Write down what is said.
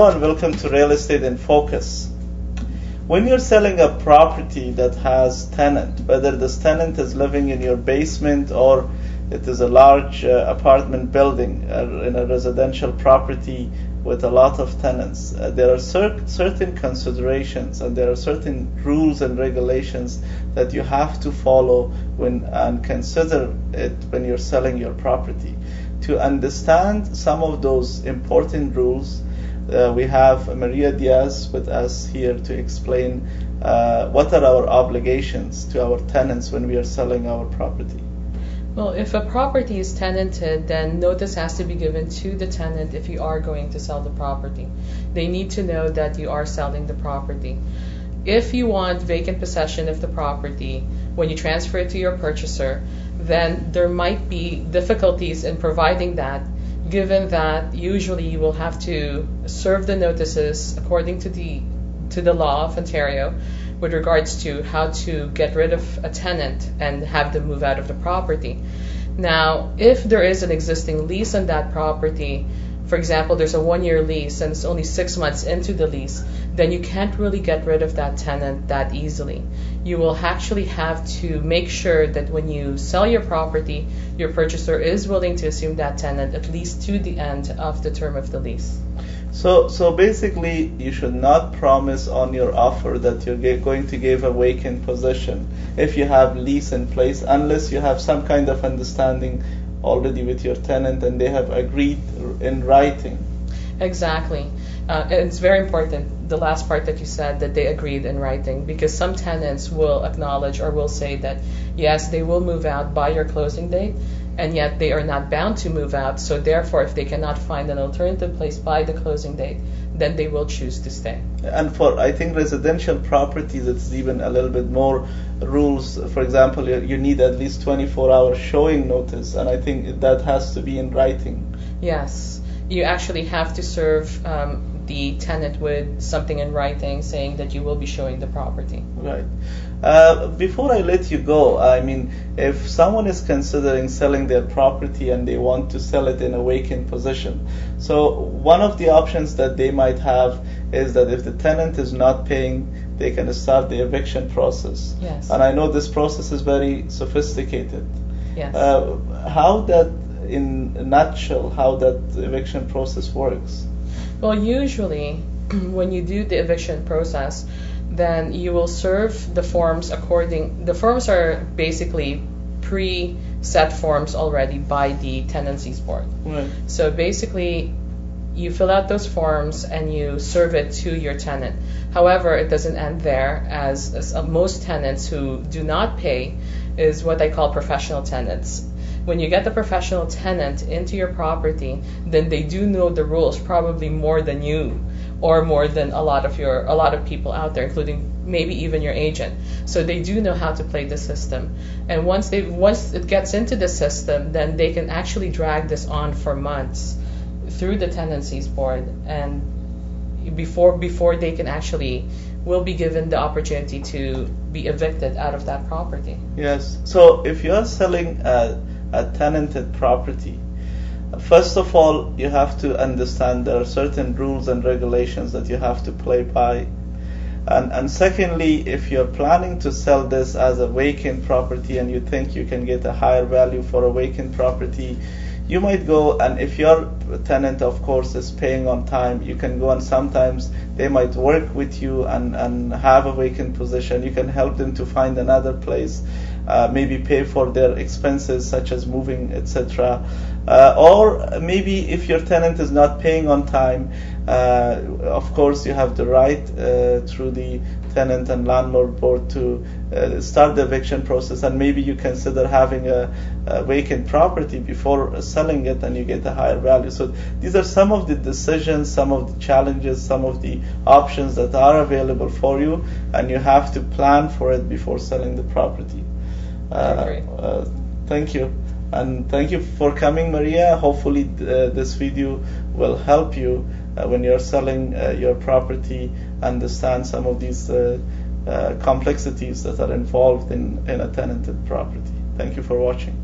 Hello and welcome to Real Estate in Focus. When you're selling a property that has tenant, whether this tenant is living in your basement or it is a large apartment building in a residential property with a lot of tenants, there are certain considerations and there are certain rules and regulations that you have to follow and consider it when you're selling your property. To understand some of those important rules, we have Maria Diaz with us here to explain what are our obligations to our tenants when we are selling our property. Well, if a property is tenanted, then notice has to be given to the tenant if you are going to sell the property. They need to know that you are selling the property. If you want vacant possession of the property when you transfer it to your purchaser, then there might be difficulties in providing that, given that usually you will have to serve the notices according to the law of Ontario with regards to how to get rid of a tenant and have them move out of the property. Now, if there is an existing lease on that property, for example, there's a 1-year lease and it's only 6 months into the lease, then you can't really get rid of that tenant that easily. You will actually have to make sure that when you sell your property, your purchaser is willing to assume that tenant at least to the end of the term of the lease. So basically, you should not promise on your offer that you're going to give a vacant position if you have lease in place, unless you have some kind of understanding already with your tenant and they have agreed in writing. Exactly. It's very important, the last part that you said, that they agreed in writing, because some tenants will acknowledge or will say that, yes, they will move out by your closing date, and yet they are not bound to move out. So therefore, if they cannot find an alternative place by the closing date, then they will choose to stay. And for, I think, residential properties, it's even a little bit more rules. For example, you need at least 24-hour showing notice, and I think that has to be in writing. Yes. You actually have to serve the tenant with something in writing saying that you will be showing the property. Right. Before I let you go, I mean, if someone is considering selling their property and they want to sell it in a vacant position, so one of the options that they might have is that if the tenant is not paying, they can start the eviction process. Yes. And I know this process is very sophisticated. Yes. How that, in a nutshell, how that eviction process works? Well, usually when you do the eviction process, then you will serve the forms the forms are basically pre-set forms already by the tenancies board. Right. So basically, you fill out those forms and you serve it to your tenant. However, it doesn't end there, as most tenants who do not pay is what I call professional tenants. When you get the professional tenant into your property, then they do know the rules probably more than you, or more than a lot of people out there, including maybe even your agent. So they do know how to play the system. And once it gets into the system, then they can actually drag this on for months through the tenancies board, and before they can actually will be given the opportunity to be evicted out of that property. Yes. So if you are selling a tenanted property, first of all, you have to understand there are certain rules and regulations that you have to play by. And secondly, if you're planning to sell this as a vacant property and you think you can get a higher value for a vacant property, you might go, and if your tenant, of course, is paying on time, you can go and sometimes they might work with you and have a vacant position. You can help them to find another place, maybe pay for their expenses such as moving, etc. Or maybe if your tenant is not paying on time, of course you have the right through the tenant and landlord board to start the eviction process, and maybe you consider having a vacant property before selling it and you get a higher value. So these are some of the decisions, some of the challenges, some of the options that are available for you, and you have to plan for it before selling the property. Thank you. And thank you for coming, Maria. Hopefully this video will help you when you're selling your property, understand some of these complexities that are involved in a tenanted property. Thank you for watching.